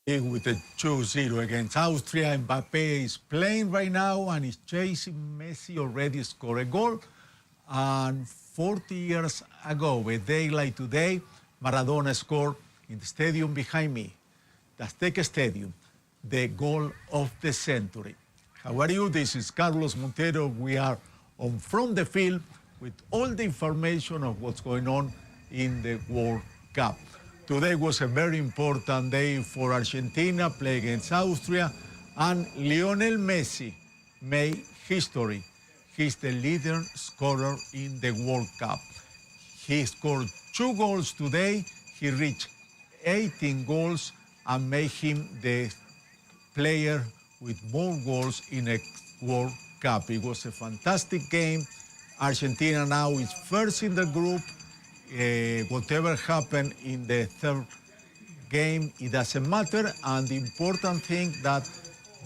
With a 2-0 against Austria. Mbappe is playing right now and is chasing Messi. Already scored a goal. And 40 years ago, a day like today, Maradona scored in the stadium behind me, the Azteca Stadium, the goal of the century. How are you? This is Carlos Montero. We are on From the Field with all the information of what's going on in the World Cup. Today was a very important day for Argentina, play against Austria, and Lionel Messi made history. He's the leader scorer in the World Cup. He scored 2 goals today. He reached 18 goals and made him the player with more goals in a World Cup. It was a fantastic game. Argentina now is first in the group. Whatever happened in the third game, it doesn't matter. And the important thing that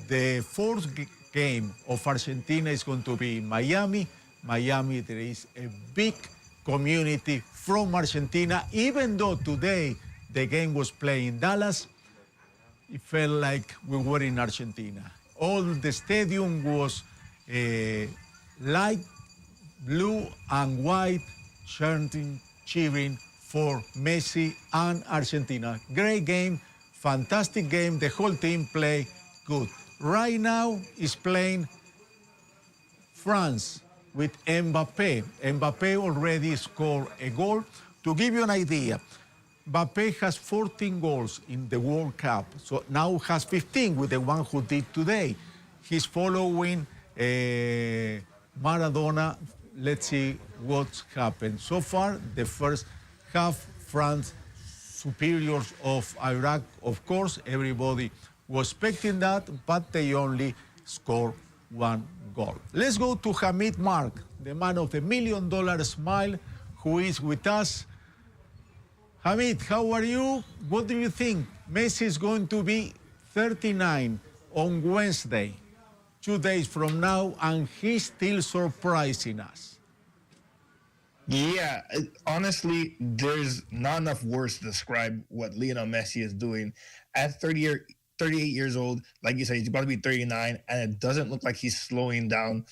the fourth game of Argentina is going to be in Miami. Miami, there is a big community from Argentina. Even though today the game was played in Dallas, it felt like we were in Argentina. All the stadium was light blue and white, cheering for Messi and Argentina. Great game, fantastic game. The whole team played good. Right now is playing France with Mbappe. Mbappe already scored a goal. To give you an idea, Mbappe has 14 goals in the World Cup, so now has 15 with the one who did today. He's following Maradona. Let's see what's happened. So far, the first half, France superiors of Iraq. Of course, everybody was expecting that, but they only scored 1 goal. Let's go to Hamid Mark, the man of the $1 million smile, who is with us. Hamid, how are you? What do you think? Messi is going to be 39 on Wednesday, 2 days from now, and he's still surprising us. Yeah, honestly, there's not enough words to describe what Lionel Messi is doing at 38 years old. Like you said, he's about to be 39, and it doesn't look like he's slowing down.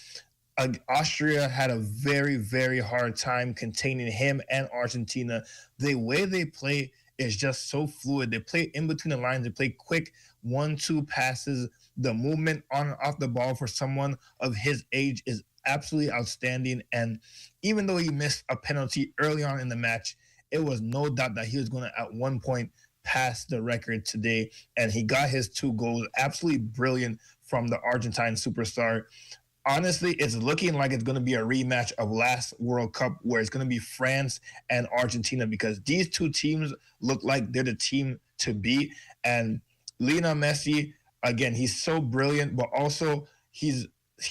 Austria had a very, very hard time containing him and Argentina. The way they play is just so fluid. They play in between the lines. They play quick 1-2 passes. The movement on and off the ball for someone of his age is absolutely outstanding. And even though he missed a penalty early on in the match, it was no doubt that he was going to, at one point, pass the record today. And he got his 2 goals. Absolutely brilliant from the Argentine superstar. Honestly, it's looking like it's going to be a rematch of last World Cup, where it's going to be France and Argentina, because these 2 teams look like they're the team to beat. And Lionel Messi, again, he's so brilliant, but also he's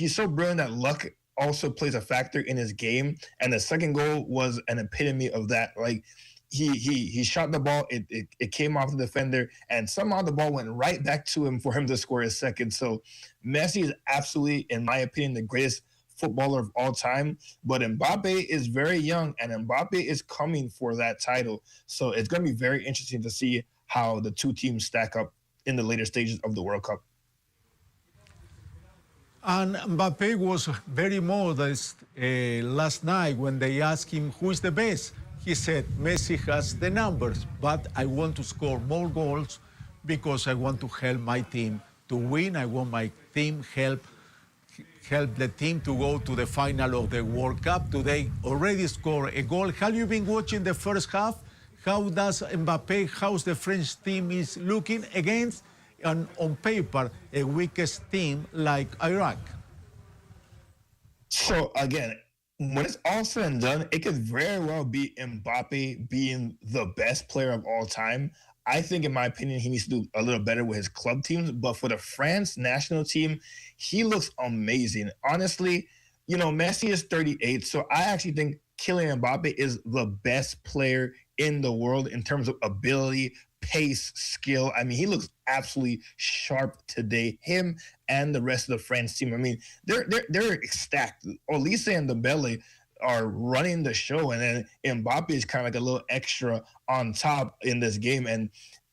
so brilliant that luck also plays a factor in his game. And the second goal was an epitome of that. Like, he shot the ball, it came off the defender, and somehow the ball went right back to him for him to score his second. So Messi is absolutely, in my opinion, the greatest footballer of all time. But Mbappe is very young, and Mbappe is coming for that title. So it's going to be very interesting to see how the 2 teams stack up in the later stages of the World Cup. And Mbappe was very modest last night when they asked him who is the best. He said, Messi has the numbers, but I want to score more goals because I want to help my team to win. I want my team help the team to go to the final of the World Cup. Today already scored a goal. Have you been watching the first half? How does Mbappe, how's the French team is looking against, and on paper, a weakest team like Iraq? So again, when it's all said and done, it could very well be Mbappe being the best player of all time. I think, in my opinion, he needs to do a little better with his club teams. But for the France national team, he looks amazing. Honestly, Messi is 38, so I actually think Kylian Mbappe is the best player in the world in terms of ability, pace, skill. I mean, he looks absolutely sharp today. Him and the rest of the France team. I mean, they're stacked. Olise and Dembele are running the show, and then Mbappe is kind of like a little extra on top in this game. And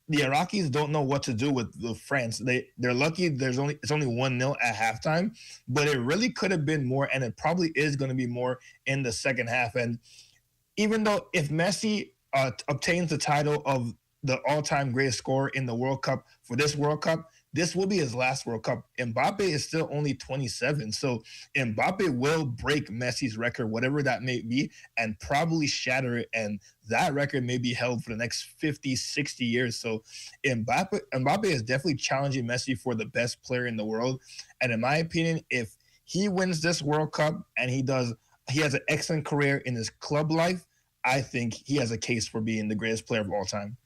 the Iraqis don't know what to do with France. They're lucky. It's only 1-0 at halftime, but it really could have been more, and it probably is going to be more in the second half. And even though if Messi obtains the title of the all-time greatest scorer in the World Cup for this World Cup, this will be his last World Cup. Mbappe is still only 27, so Mbappe will break Messi's record, whatever that may be, and probably shatter it, and that record may be held for the next 50, 60 years. So Mbappe is definitely challenging Messi for the best player in the world, and in my opinion, if he wins this World Cup and he has an excellent career in his club life, I think he has a case for being the greatest player of all time.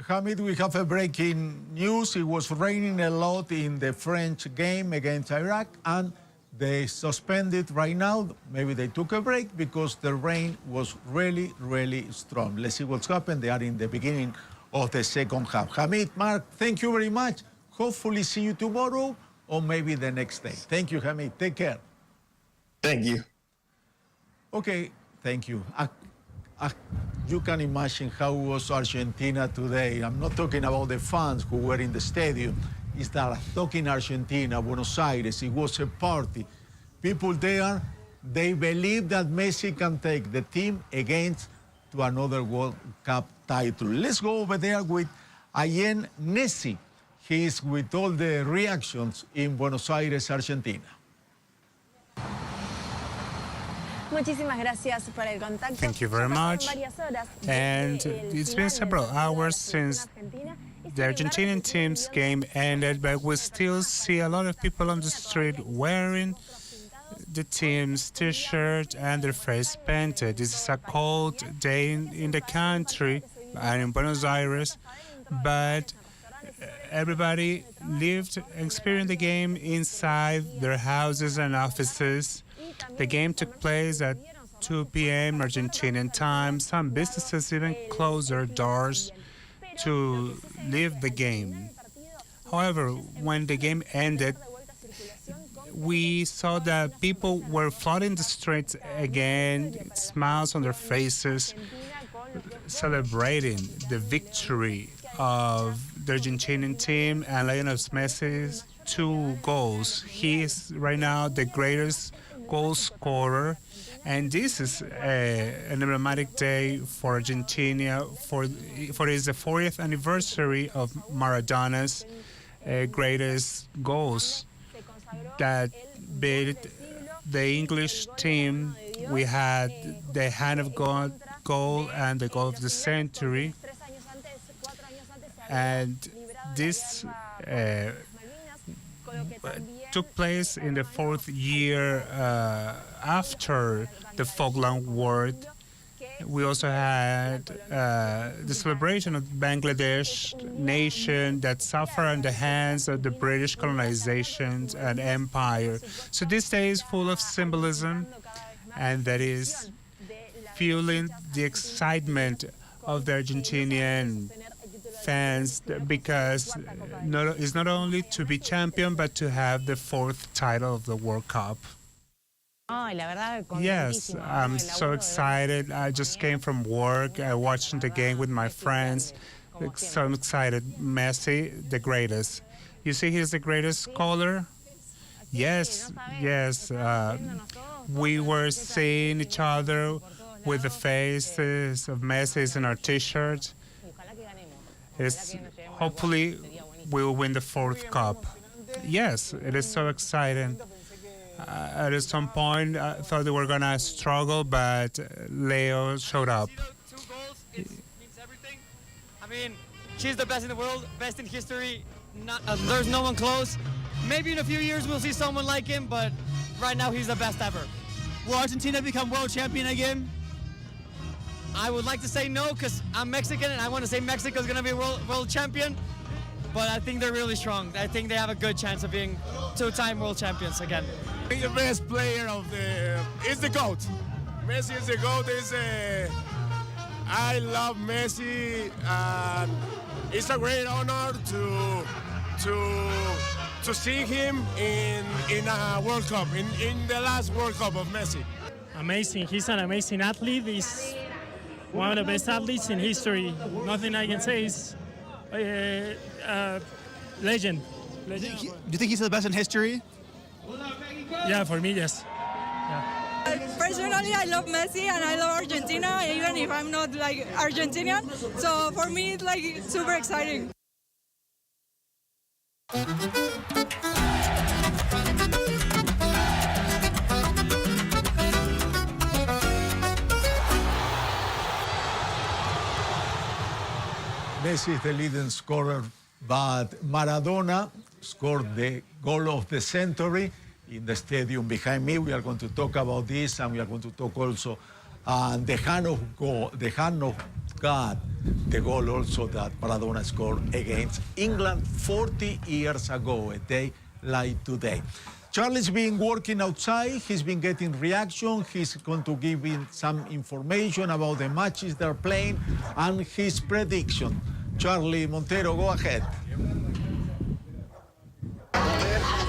Hamid, we have a breaking news. It was raining a lot in the French game against Iraq, and they suspended right now. Maybe they took a break because the rain was really, really strong. Let's see what's happened. They are in the beginning of the second half. Hamid, Mark, thank you very much. Hopefully see you tomorrow or maybe the next day. Thank you, Hamid. Take care. Thank you. Okay, thank you. You can imagine how was Argentina today. I'm not talking about the fans who were in the stadium. It's that talking Argentina, Buenos Aires, it was a party. People there, they believe that Messi can take the team against to another World Cup title. Let's go over there with Ayen Nessi. He is with all the reactions in Buenos Aires, Argentina. Thank you very much. And it's been several hours since the Argentinian team's game ended, but we still see a lot of people on the street wearing the team's t-shirt and their face painted. This is a cold day in the country and in Buenos Aires, but everybody experienced the game inside their houses and offices. The game took place at 2 p.m. Argentinian time. Some businesses even closed their doors to leave the game. However, when the game ended, we saw that people were flooding the streets again, smiles on their faces, celebrating the victory of the Argentinian team and Lionel Messi's 2 goals. He is right now the greatest goal scorer, and this is an emblematic day for Argentina. For it is the 40th anniversary of Maradona's greatest goals that beat the English team. We had the Hand of God goal and the goal of the century, and this took place in the 4th year after the Falkland War. We also had the celebration of Bangladesh nation that suffered at the hands of the British colonization and empire. So this day is full of symbolism, and that is fueling the excitement of the Argentinian fans, because it's not only to be champion, but to have the 4th title of the World Cup. Yes, I'm so excited. I just came from work. I watched the game with my friends. So I'm excited. Messi, the greatest. You see he's the greatest scorer? Yes. We were seeing each other with the faces of Messi in our T-shirts. Hopefully we'll win the 4th cup. Yes, it is so exciting. At some point, I thought they were going to struggle, but Leo showed up. 2 goals means everything. I mean, she's the best in the world, best in history. There's no one close. Maybe in a few years we'll see someone like him, but right now he's the best ever. Will Argentina become world champion again? I would like to say no, because I'm Mexican and I want to say Mexico's going to be world champion, but I think they're really strong. I think they have a good chance of being 2-time world champions again. The best player is the GOAT. Messi is the GOAT. I love Messi, and it's a great honor to see him in a World Cup, in the last World Cup of Messi. Amazing. He's an amazing athlete. one of the best athletes in history. Nothing I can say is legend. Do you think he's the best in history? Yeah, for me, yes. Personally, I love Messi and I love Argentina, even if I'm not like Argentinian. So for me, it's like super exciting. Messi is the leading scorer, but Maradona scored the goal of the century in the stadium behind me. We are going to talk about this, and we are going to talk also the hand of God, the goal also that Maradona scored against England 40 years ago, a day like today. Charlie's been working outside. He's been getting reaction. He's going to give in some information about the matches they're playing and his prediction. Charlie Montero, go ahead.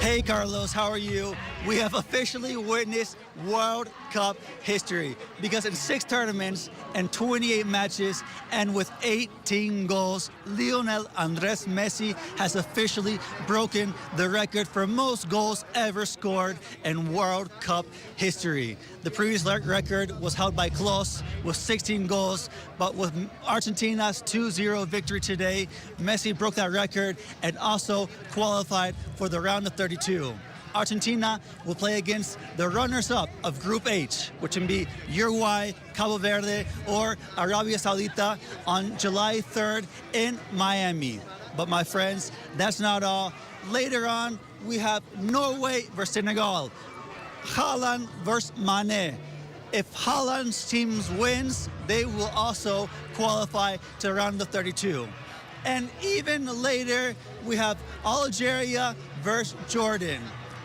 Hey, Carlos, how are you? We have officially witnessed World Cup history because in 6 tournaments and 28 matches and with 18 goals, Lionel Andres Messi has officially broken the record for most goals ever scored in World Cup history. The previous record was held by Klose with 16 goals, but with Argentina's 2-0 victory today, Messi broke that record and also qualified for the round of 32. Argentina will play against the runners-up of Group H, which can be Uruguay, Cabo Verde, or Arabia Saudita on July 3rd in Miami. But my friends, that's not all. Later on, we have Norway versus Senegal, Haaland versus Mane. If Haaland's team wins, they will also qualify to round of 32. And even later, we have Algeria versus Jordan.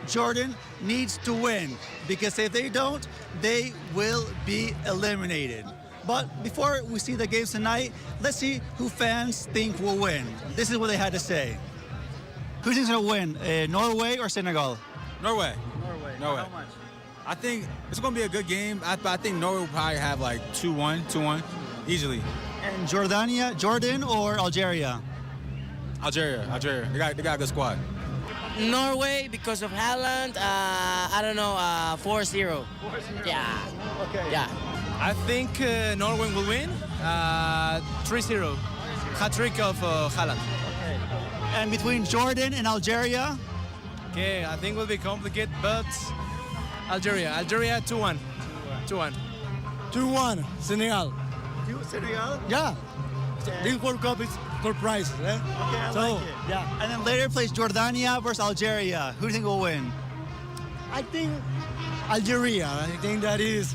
Jordan needs to win because if they don't, they will be eliminated. But before we see the games tonight, let's see who fans think will win. This is what they had to say. Who thinks will win, Norway or Senegal? Norway. How much? I think it's going to be a good game. I think Norway will probably have like 2-1, easily. And Jordan or Algeria? Algeria. They got a good squad. Norway because of Haaland. I don't know. 4-0. 4-0. Yeah. Okay. Yeah. I think Norway will win. 3-0. Hat-trick of Haaland. Okay. And between Jordan and Algeria? Okay, I think it will be complicated, but Algeria 2-1. 2-1, Senegal. Senegal? Yeah. This World Cup is for prize. Eh? Okay, I like it. Yeah. And then later plays Jordania versus Algeria. Who do you think will win? I think Algeria. I think that's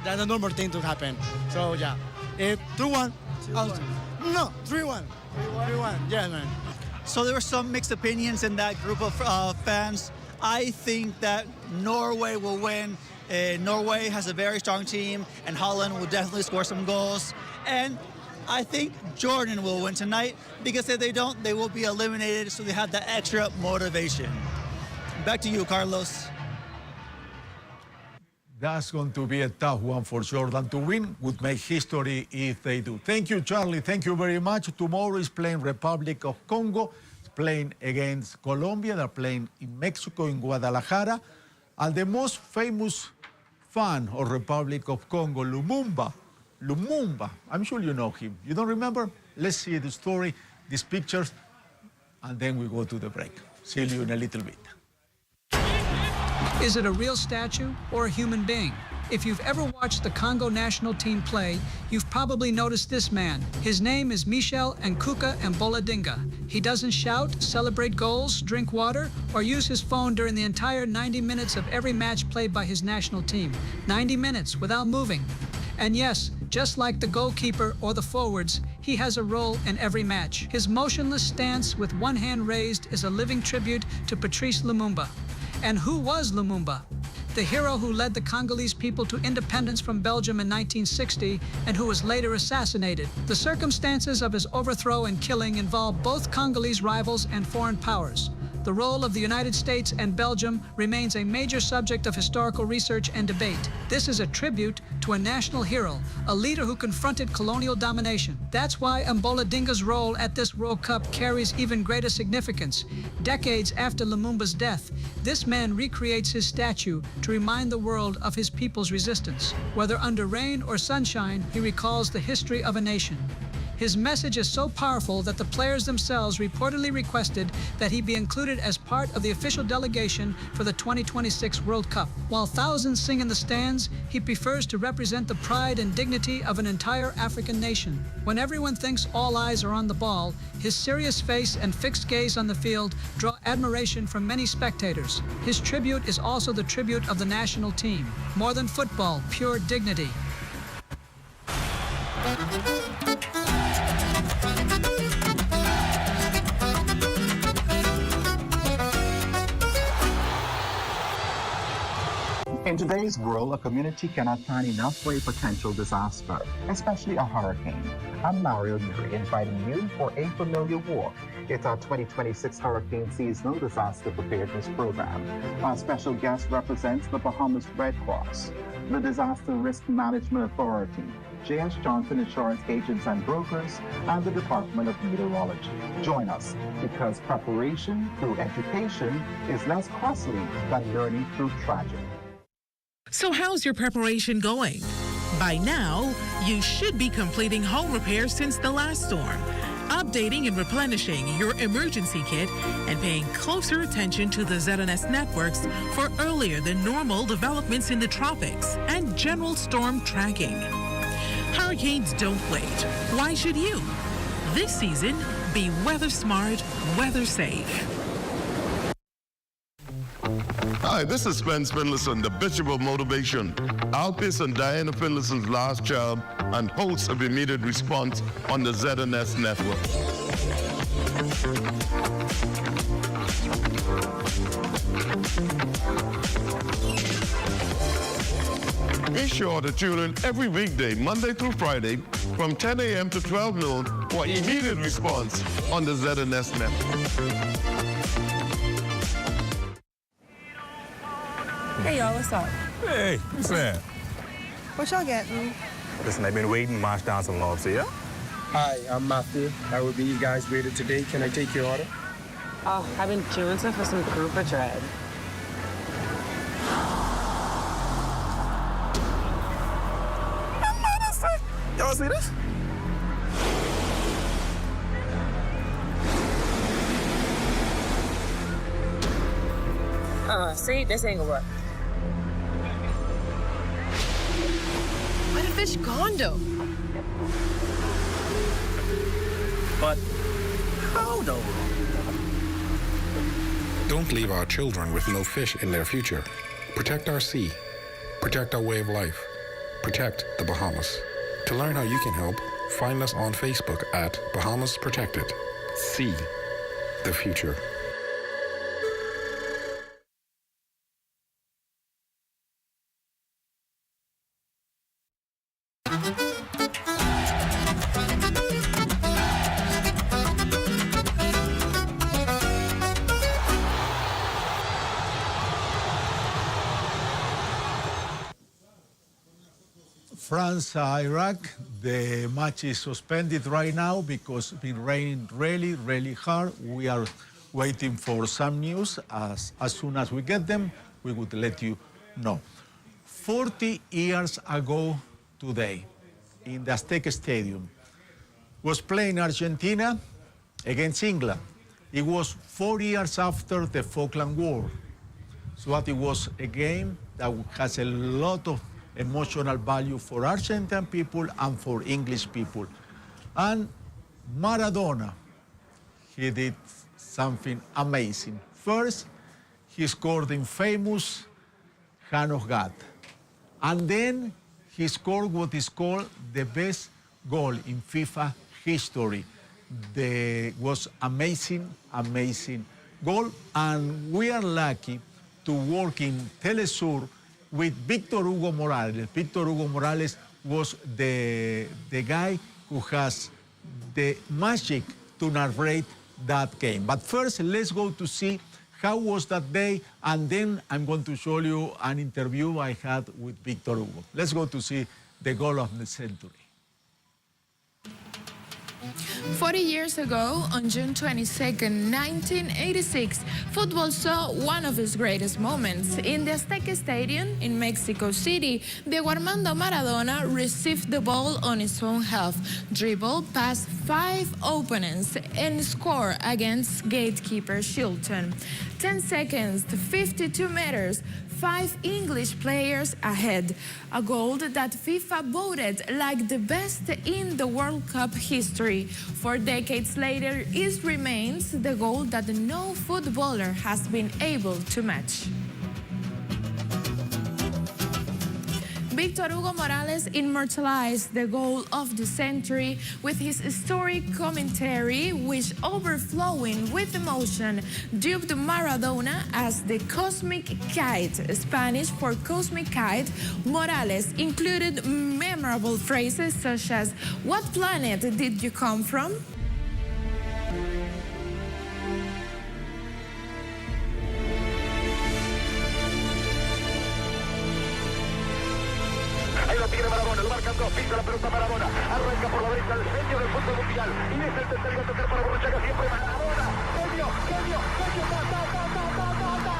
a normal thing to happen. So yeah, 2-1. No, 3-1. 3-1. Yeah, man. So there were some mixed opinions in that group of fans. I think that Norway will win. Norway has a very strong team, and Haaland will definitely score some goals. And I think Jordan will win tonight because if they don't, they will be eliminated, so they have that extra motivation. Back to you, Carlos. That's going to be a tough one for Jordan to win. Would make history if they do. Thank you, Charlie. Thank you very much. Tomorrow is playing Republic of Congo. It's playing against Colombia. They're playing in Mexico, in Guadalajara. And the most famous fan of Republic of Congo, Lumumba, I'm sure you know him. You don't remember? Let's see the story, these pictures, and then we go to the break. See you in a little bit. Is it a real statue or a human being? If you've ever watched the Congo national team play, you've probably noticed this man. His name is Michel Nkuka Mboladinga. He doesn't shout, celebrate goals, drink water, or use his phone during the entire 90 minutes of every match played by his national team. 90 minutes without moving. And yes, just like the goalkeeper or the forwards, he has a role in every match. His motionless stance with one hand raised is a living tribute to Patrice Lumumba. And who was Lumumba? The hero who led the Congolese people to independence from Belgium in 1960 and who was later assassinated. The circumstances of his overthrow and killing involve both Congolese rivals and foreign powers. the role of the United States and Belgium remains a major subject of historical research and debate. This is a tribute to a national hero, a leader who confronted colonial domination. That's why Mbola Dinga's role at this World Cup carries even greater significance. Decades after Lumumba's death, this man recreates his statue to remind the world of his people's resistance. Whether under rain or sunshine, he recalls the history of a nation. His message is so powerful that the players themselves reportedly requested that he be included as part of the official delegation for the 2026 World Cup. While thousands sing in the stands, he prefers to represent the pride and dignity of an entire African nation. When everyone thinks all eyes are on the ball, his serious face and fixed gaze on the field draw admiration from many spectators. His tribute is also the tribute of the national team. More than football, pure dignity. In today's world, a community cannot plan enough for a potential disaster, especially a hurricane. I'm Mario Neri, inviting you for a familiar walk. It's our 2026 Hurricane Seasonal Disaster Preparedness Program. Our special guest represents the Bahamas Red Cross, the Disaster Risk Management Authority, J.S. Johnson Insurance Agents and Brokers, and the Department of Meteorology. Join us because preparation through education is less costly than learning through tragedy. So how's your preparation going? By now, you should be completing home repairs since the last storm, updating and replenishing your emergency kit, and paying closer attention to the ZNS networks for earlier than normal developments in the tropics and general storm tracking. Hurricanes don't wait. Why should you? This season, be weather smart, weather safe. Hi, this is Spence Finlayson, the Bishop of Motivation, Alpis and Diana Finlayson's last child, and host of Immediate Response on the ZNS network. Be sure to tune in every weekday, Monday through Friday, from 10 a.m. to 12 noon for Immediate Response on the ZNS network. Hey y'all, what's up? Hey, what's that? What y'all getting? Listen, I've been waiting, march down some logs here. Hi, I'm Matthew. I will be you guys waiter today. Can I take your order? Oh, I've been queuing for some grouper dread. Y'all see this? See, this ain't gonna work. Where the fish gone, though? But how, though? Don't leave our children with no fish in their future. Protect our sea. Protect our way of life. Protect the Bahamas. To learn how you can help, find us on Facebook at Bahamas Protected. See the future. France, Iraq, the match is suspended right now because it's been raining really, really hard. We are waiting for some news. As soon as we get them, we would let you know. 40 years ago today, in the Azteca Stadium, was playing Argentina against England. It was 4 years after the Falkland War. So that it was a game that has a lot of emotional value for Argentine people and for English people. And Maradona, he did something amazing. First, he scored in famous Hand of God. And then he scored what is called the best goal in FIFA history. Was amazing, amazing goal. And we are lucky to work in Telesur with Victor Hugo Morales. Victor Hugo Morales was the guy who has the magic to narrate that game. But first, let's go to see how was that day, and then I'm going to show you an interview I had with Victor Hugo. Let's go to see the goal of the century. 40 years ago, on June 22nd, 1986, football saw one of its greatest moments. In the Azteca Stadium in Mexico City, Diego Armando Maradona received the ball on his own half, dribbled past 5 opponents, and scored against gatekeeper Shilton. 10 seconds, 52 meters, 5 English players ahead. A goal that FIFA voted like the best in the World Cup history. 4 decades later, it remains the goal that no footballer has been able to match. Victor Hugo Morales immortalized the goal of the century with his historic commentary, which, overflowing with emotion, dubbed Maradona as the Cosmic Kite, Spanish for Cosmic Kite. Morales included memorable phrases such as, "What planet did you come from?" Ahí lo tiene Maradona, lo marcan dos, pisa la pelota Maradona, arranca por la derecha el genio del fútbol mundial, y es el tercero a tocar para Borruchaga, siempre Maradona, genio, ta, ta, ta, ta, ta, ta, ta.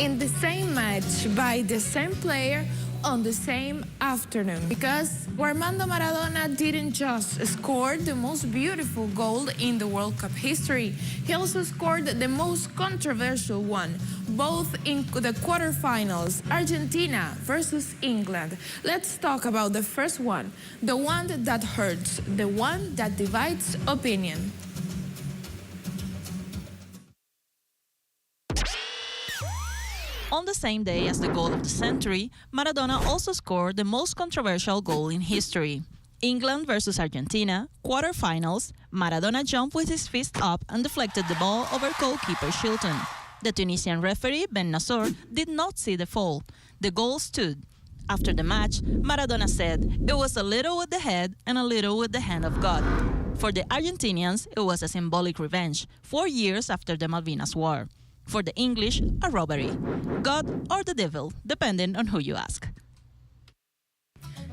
In the same match by the same player on the same afternoon, because Armando Maradona didn't just score the most beautiful goal in the World Cup history, he also scored the most controversial one, both in the quarterfinals, Argentina versus England. Let's talk about the first one, the one that hurts, the one that divides opinion. On the same day as the goal of the century, Maradona also scored the most controversial goal in history. England versus Argentina, quarterfinals, Maradona jumped with his fist up and deflected the ball over goalkeeper Shilton. The Tunisian referee, Ben Nasser, did not see the fall. The goal stood. After the match, Maradona said, "It was a little with the head and a little with the hand of God." For the Argentinians, it was a symbolic revenge, 4 years after the Malvinas War. For the English, a robbery. God or the devil, depending on who you ask.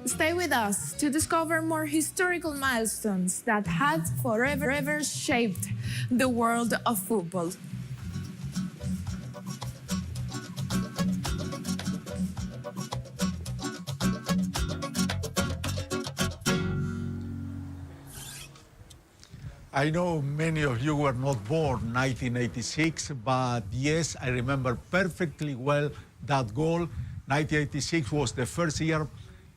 Stay with us to discover more historical milestones that had forever shaped the world of football. I know many of you were not born 1986, but yes, I remember perfectly well that goal. 1986 was the first year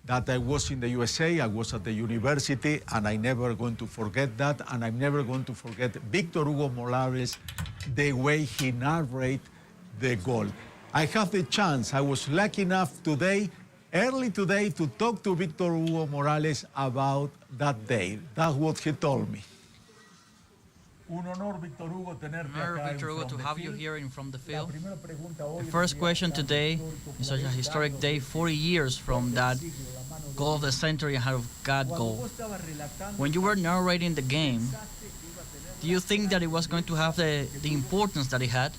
that I was in the USA. I was at the university, and I'm never going to forget that. And I'm never going to forget Victor Hugo Morales, the way he narrated the goal. I have the chance, I was lucky enough early today, to talk to Victor Hugo Morales about that day. That's what he told me. Un honor, Victor Hugo, to have you here in From the Field. The first question today is such a historic day, 40 years from that goal of the century and of God goal. When you were narrating the game, do you think that it was going to have the importance that it had?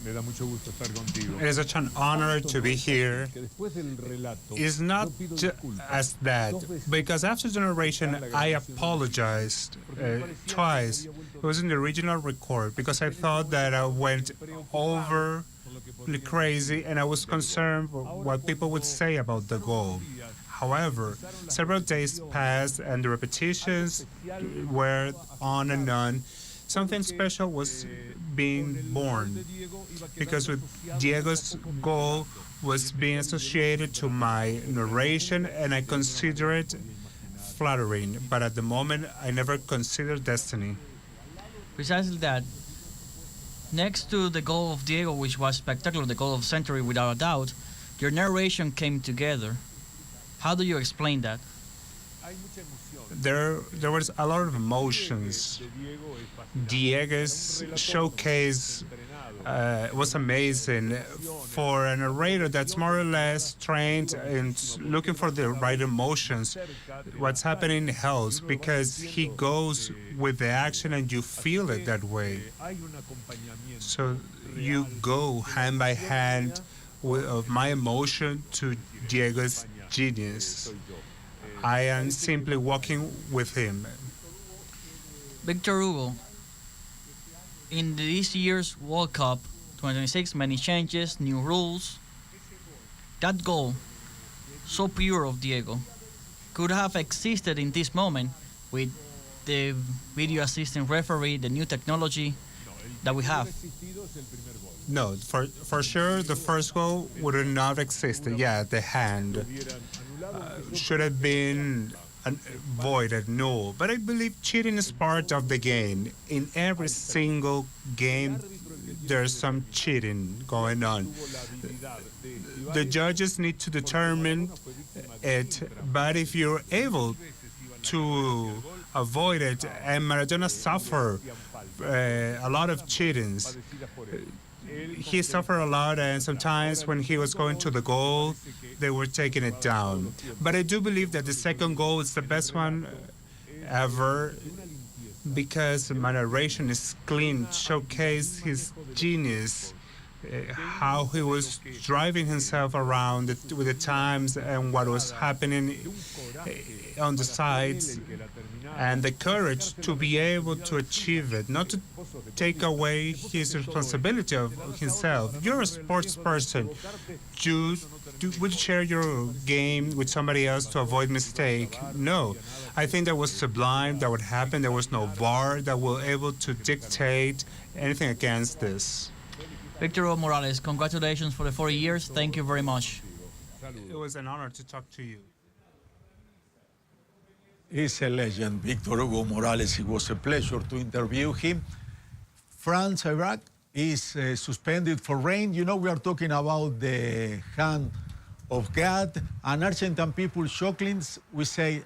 It is such an honor to be here. It's not as that, because after the narration, I apologized twice. It was in the original record because I thought that I went overly crazy and I was concerned what people would say about the goal. However, several days passed and the repetitions were on and on. Something special was being born because with Diego's goal was being associated to my narration, and I consider it flattering. But at the moment, I never considered destiny. Precisely that. Next to the goal of Diego, which was spectacular, the goal of the century without a doubt, your narration came together. How do you explain that? There was a lot of emotions. Diego's showcase was amazing. For a narrator that's more or less trained in looking for the right emotions, what's happening helps because he goes with the action and you feel it that way. So you go hand by hand of my emotion to Diego's genius. I am simply walking with him. Victor Hugo, in this year's World Cup 2026, many changes, new rules. That goal, so pure of Diego, could have existed in this moment with the video assistant referee, the new technology that we have. No, for sure, the first goal would not have existed. Yeah, the hand should have been voided, no. But I believe cheating is part of the game. In every single game, there's some cheating going on. The judges need to determine it, but if you're able to avoid it, and Maradona suffered a lot of cheatings. He suffered a lot, and sometimes when he was going to the goal, they were taking it down. But I do believe that the second goal is the best one ever because my narration is clean, showcase his genius, how he was driving himself around with the times and what was happening on the sides, and the courage to be able to achieve it, not to take away his responsibility of himself. You're a sports person. You would share your game with somebody else to avoid mistake. No, I think that was sublime. That would happen. There was no VAR that will able to dictate anything against this. Victor Hugo Morales, congratulations for the 40 years. Thank you very much. It was an honor to talk to you. He's a legend, Victor Hugo Morales. It was a pleasure to interview him. France, Iraq is suspended for rain. You know, we are talking about the hand of God. And Argentine people, shockingly, we say,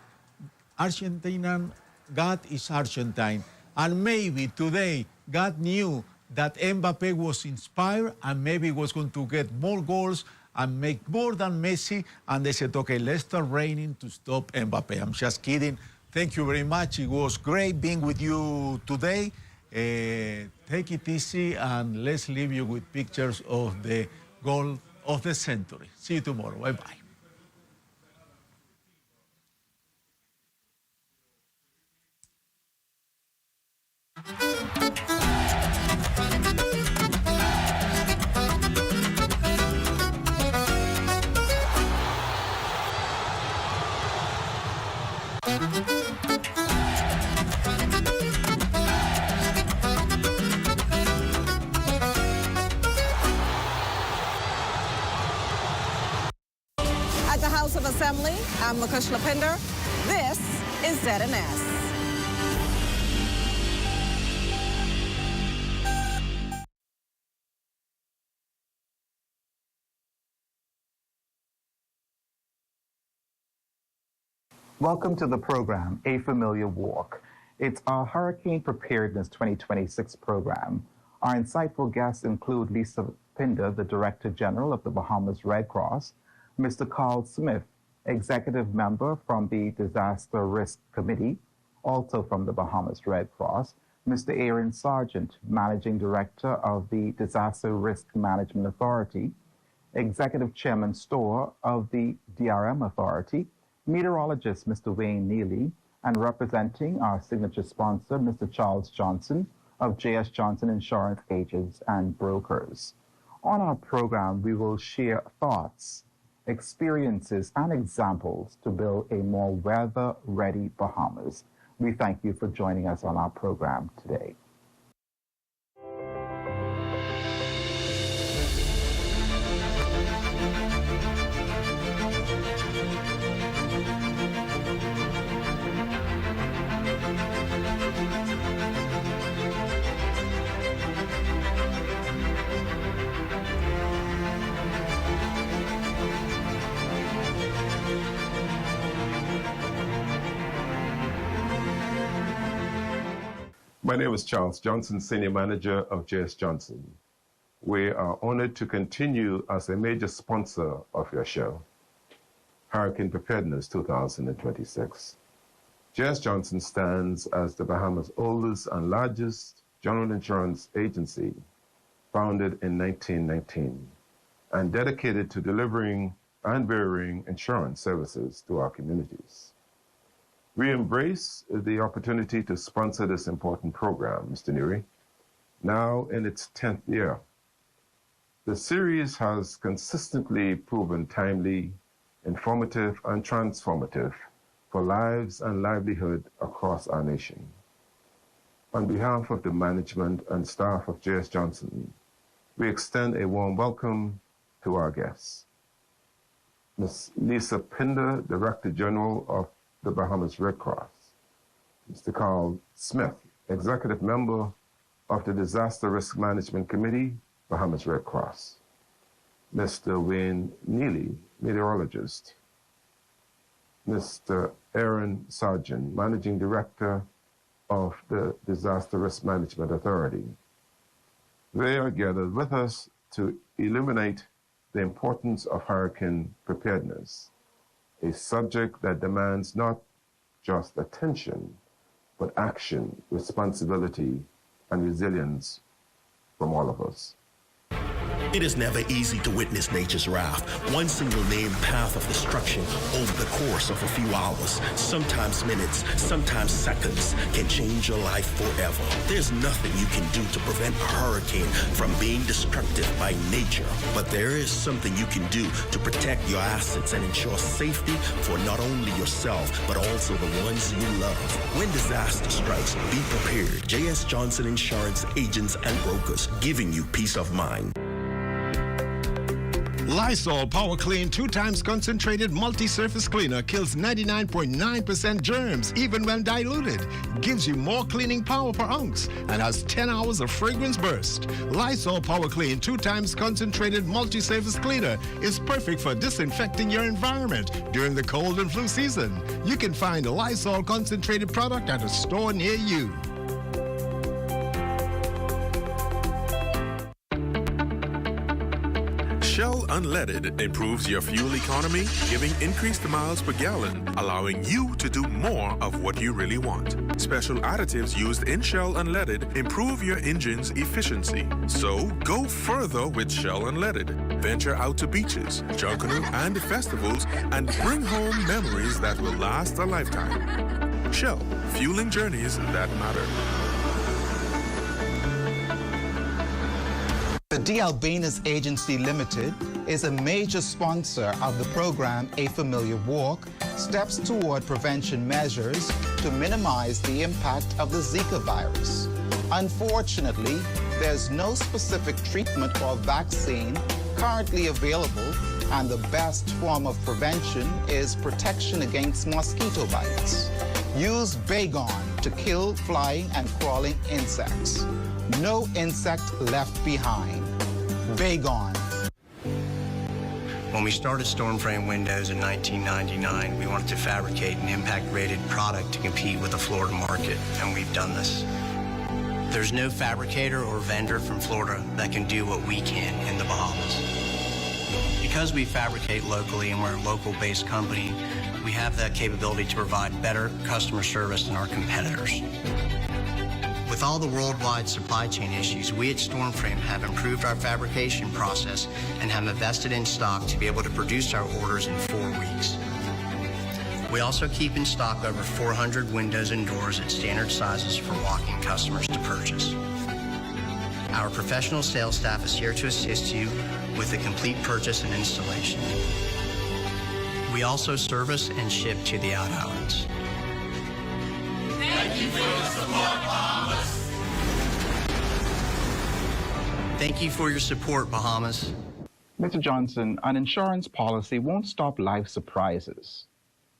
Argentinian God is Argentine. And maybe today, God knew that Mbappé was inspired and maybe was going to get more goals and make more than Messi, and they said, okay, let's start raining to stop Mbappé. I'm just kidding. Thank you very much. It was great being with you today. Take it easy, and let's leave you with pictures of the goal of the century. See you tomorrow. Bye-bye. At the House of Assembly, I'm Makush Lapinder. This is ZNS. Welcome to the program, A Familiar Walk. It's our Hurricane Preparedness 2026 program. Our insightful guests include Lisa Pinder, the Director General of the Bahamas Red Cross, Mr. Carl Smith, Executive Member from the Disaster Risk Committee, also from the Bahamas Red Cross, Mr. Aaron Sargent, Managing Director of the Disaster Risk Management Authority, Executive Chairman Store of the DRM Authority, meteorologist Mr. Wayne Neely, and representing our signature sponsor, Mr. Charles Johnson of J.S. Johnson Insurance Agents and Brokers. On our program, we will share thoughts, experiences, and examples to build a more weather-ready Bahamas. We thank you for joining us on our program today. My name is Charles Johnson, Senior Manager of J.S. Johnson. We are honored to continue as a major sponsor of your show, Hurricane Preparedness 2026. J.S. Johnson stands as the Bahamas' oldest and largest general insurance agency, founded in 1919, and dedicated to delivering and varying insurance services to our communities. We embrace the opportunity to sponsor this important program, Mr. Neary, now in its 10th year. The series has consistently proven timely, informative, and transformative for lives and livelihood across our nation. On behalf of the management and staff of J.S. Johnson, we extend a warm welcome to our guests. Ms. Lisa Pinder, Director General of the Bahamas Red Cross, Mr. Carl Smith, Executive Member of the Disaster Risk Management Committee, Bahamas Red Cross, Mr. Wayne Neely, Meteorologist, Mr. Aaron Sargent, Managing Director of the Disaster Risk Management Authority. They are gathered with us to illuminate the importance of hurricane preparedness, a subject that demands not just attention, but action, responsibility, and resilience from all of us. It is never easy to witness nature's wrath. One single named path of destruction over the course of a few hours, sometimes minutes, sometimes seconds, can change your life forever. There's nothing you can do to prevent a hurricane from being destructive by nature, but there is something you can do to protect your assets and ensure safety for not only yourself, but also the ones you love. When disaster strikes, be prepared. J.S. Johnson Insurance Agents and Brokers, giving you peace of mind. Lysol Power Clean 2x concentrated multi-surface cleaner kills 99.9% germs even when diluted. Gives you more cleaning power per ounce and has 10 hours of fragrance burst. Lysol Power Clean 2x concentrated multi-surface cleaner is perfect for disinfecting your environment during the cold and flu season. You can find a Lysol concentrated product at a store near you. Shell Unleaded improves your fuel economy, giving increased miles per gallon, allowing you to do more of what you really want. Special additives used in Shell Unleaded improve your engine's efficiency. So go further with Shell Unleaded. Venture out to beaches, Junkanoo, and festivals and bring home memories that will last a lifetime. Shell, fueling journeys that matter. The D. Albinus Agency Limited is a major sponsor of the program A Familiar Walk, steps toward prevention measures to minimize the impact of the Zika virus. Unfortunately, there's no specific treatment or vaccine currently available, and the best form of prevention is protection against mosquito bites. Use Baygon to kill flying and crawling insects. No insect left behind. Baygon. When we started Stormframe Windows in 1999, we wanted to fabricate an impact-rated product to compete with the Florida market, and we've done this. There's no fabricator or vendor from Florida that can do what we can in the Bahamas. Because we fabricate locally and we're a local-based company, we have the capability to provide better customer service than our competitors. With With all the worldwide supply chain issues, we at Stormframe have improved our fabrication process and have invested in stock to be able to produce our orders in 4 weeks. We also keep in stock over 400 windows and doors at standard sizes for walk-in customers to purchase. Our professional sales staff is here to assist you with the complete purchase and installation. We also service and ship to the out islands. Thank you for your support, Bahamas. Thank you for your support, Bahamas. Mr. Johnson, an insurance policy won't stop life surprises,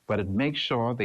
but it makes sure they